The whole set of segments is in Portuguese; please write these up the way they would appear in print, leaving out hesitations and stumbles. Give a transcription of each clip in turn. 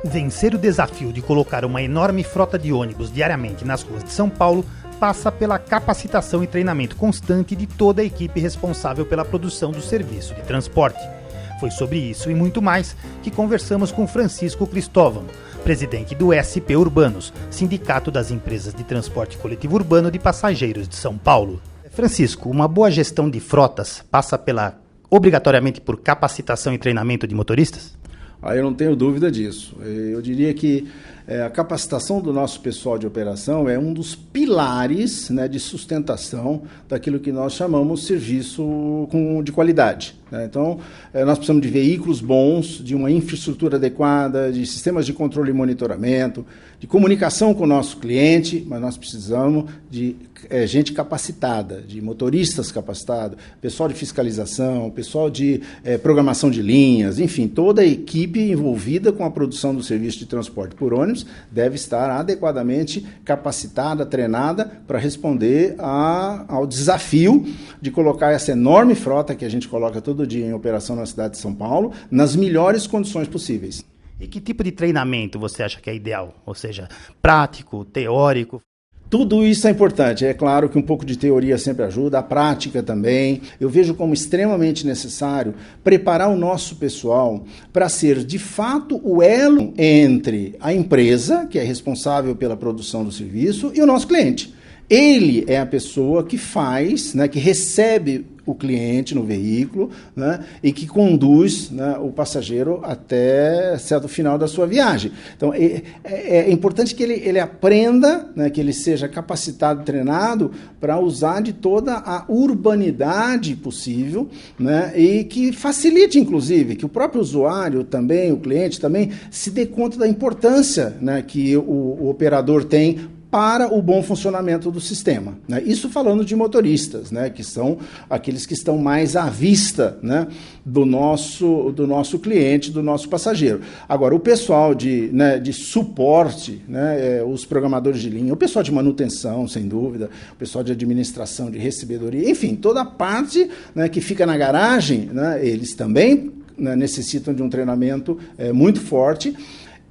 Vencer o desafio de colocar uma enorme frota de ônibus diariamente nas ruas de São Paulo passa pela capacitação e treinamento constante de toda a equipe responsável pela produção do serviço de transporte. Foi sobre isso e muito mais que conversamos com Francisco Cristóvão, presidente do SP Urbanos, Sindicato das Empresas de Transporte Coletivo Urbano de Passageiros de São Paulo. Francisco, uma boa gestão de frotas passa obrigatoriamente por capacitação e treinamento de motoristas? Eu não tenho dúvida disso. Eu diria que a capacitação do nosso pessoal de operação é um dos pilares, né, de sustentação daquilo que nós chamamos de serviço de qualidade. Então, nós precisamos de veículos bons, de uma infraestrutura adequada, de sistemas de controle e monitoramento, de comunicação com o nosso cliente, mas nós precisamos de gente capacitada, de motoristas capacitados, pessoal de fiscalização, pessoal de programação de linhas, enfim, toda a equipe envolvida com a produção do serviço de transporte por ônibus deve estar adequadamente capacitada, treinada para responder ao desafio de colocar essa enorme frota que a gente coloca todo dia em operação na cidade de São Paulo nas melhores condições possíveis. E que tipo de treinamento você acha que é ideal? Ou seja, prático, teórico? Tudo isso é importante. É claro que um pouco de teoria sempre ajuda, a prática também. Eu vejo como extremamente necessário preparar o nosso pessoal para ser, de fato, o elo entre a empresa, que é responsável pela produção do serviço, e o nosso cliente. Ele é a pessoa que faz, né, que recebe o cliente no veículo, né, e que conduz, né, o passageiro até certo final da sua viagem. Então, é importante que ele aprenda, né, que ele seja capacitado, treinado para usar de toda a urbanidade possível, né, e que facilite, inclusive, que o próprio usuário também, o cliente também, se dê conta da importância, né, que o operador tem para o bom funcionamento do sistema, né? Isso falando de motoristas, né, que são aqueles que estão mais à vista, né, do nosso cliente, do nosso passageiro. Agora, o pessoal de suporte, né, os programadores de linha, o pessoal de manutenção, sem dúvida, o pessoal de administração, de recebedoria, enfim, toda a parte, né, que fica na garagem, né, eles também, né, necessitam de um treinamento muito forte,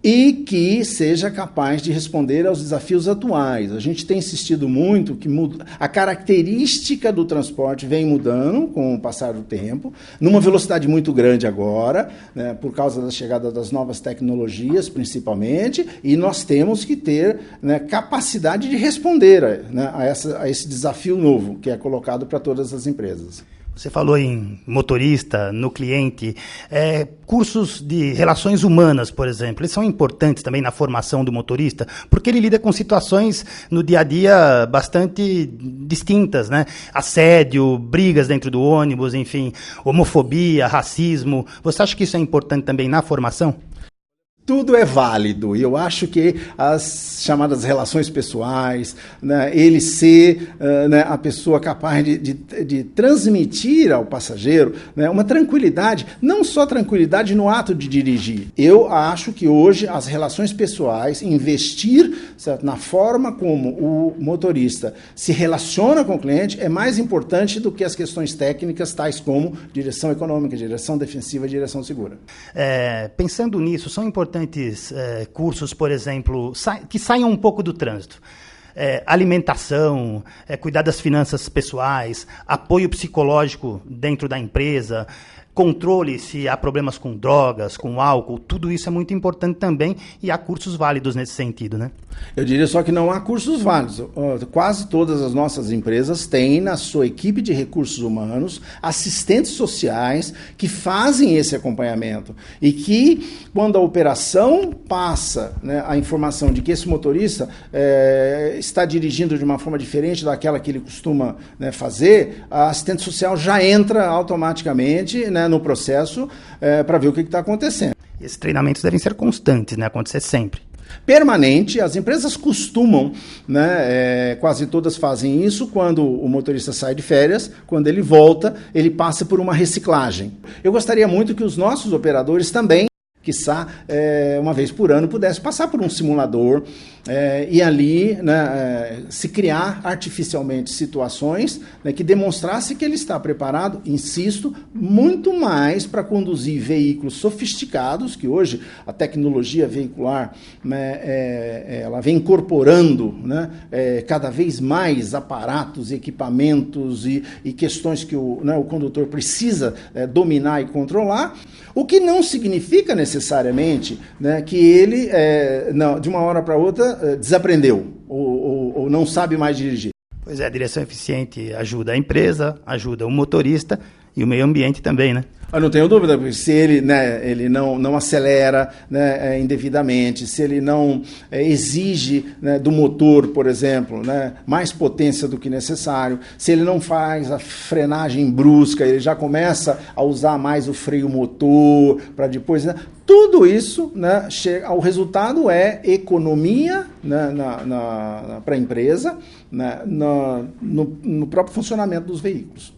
e que seja capaz de responder aos desafios atuais. A gente tem insistido muito que a característica do transporte vem mudando com o passar do tempo, numa velocidade muito grande agora, né, por causa da chegada das novas tecnologias, principalmente, e nós temos que ter, né, capacidade de responder, né, a esse desafio novo que é colocado para todas as empresas. Você falou em motorista, no cliente, cursos de relações humanas, por exemplo, eles são importantes também na formação do motorista, porque ele lida com situações no dia a dia bastante distintas, né? Assédio, brigas dentro do ônibus, enfim, homofobia, racismo. Você acha que isso é importante também na formação? Tudo é válido, e eu acho que as chamadas relações pessoais, né, ele ser, né, a pessoa capaz de transmitir ao passageiro, né, uma tranquilidade, não só tranquilidade no ato de dirigir. Eu acho que hoje as relações pessoais, investir, certo, na forma como o motorista se relaciona com o cliente é mais importante do que as questões técnicas, tais como direção econômica, direção defensiva e direção segura. Pensando nisso, são importantes cursos, por exemplo, que saiam um pouco do trânsito. Alimentação, cuidar das finanças pessoais, apoio psicológico dentro da empresa, controle se há problemas com drogas, com álcool, tudo isso é muito importante também e há cursos válidos nesse sentido, né? Eu diria só que não há cursos válidos. Quase todas as nossas empresas têm na sua equipe de recursos humanos assistentes sociais que fazem esse acompanhamento e que, quando a operação passa, né, a informação de que esse motorista está dirigindo de uma forma diferente daquela que ele costuma, né, fazer, a assistente social já entra automaticamente, né, no processo para ver o que está acontecendo. Esses treinamentos devem ser constantes, né, acontecer sempre. Permanente, as empresas costumam, né, quase todas fazem isso, quando o motorista sai de férias, quando ele volta, ele passa por uma reciclagem. Eu gostaria muito que os nossos operadores também quiçá, uma vez por ano, pudesse passar por um simulador e ali, né, se criar artificialmente situações, né, que demonstrasse que ele está preparado, insisto, muito mais para conduzir veículos sofisticados, que hoje a tecnologia veicular, né, ela vem incorporando, né, cada vez mais aparatos, equipamentos e questões que o condutor precisa dominar e controlar, o que não significa necessariamente, né, que ele, de uma hora para outra, desaprendeu ou não sabe mais dirigir. Pois é, a direção eficiente ajuda a empresa, ajuda o motorista e o meio ambiente também, né? Eu não tenho dúvida, porque se ele, né, ele não acelera, né, indevidamente, se ele não exige, né, do motor, por exemplo, né, mais potência do que necessário, se ele não faz a frenagem brusca, ele já começa a usar mais o freio motor para depois... Né, tudo isso, né, o resultado é economia, né, para a empresa, né, no próprio funcionamento dos veículos.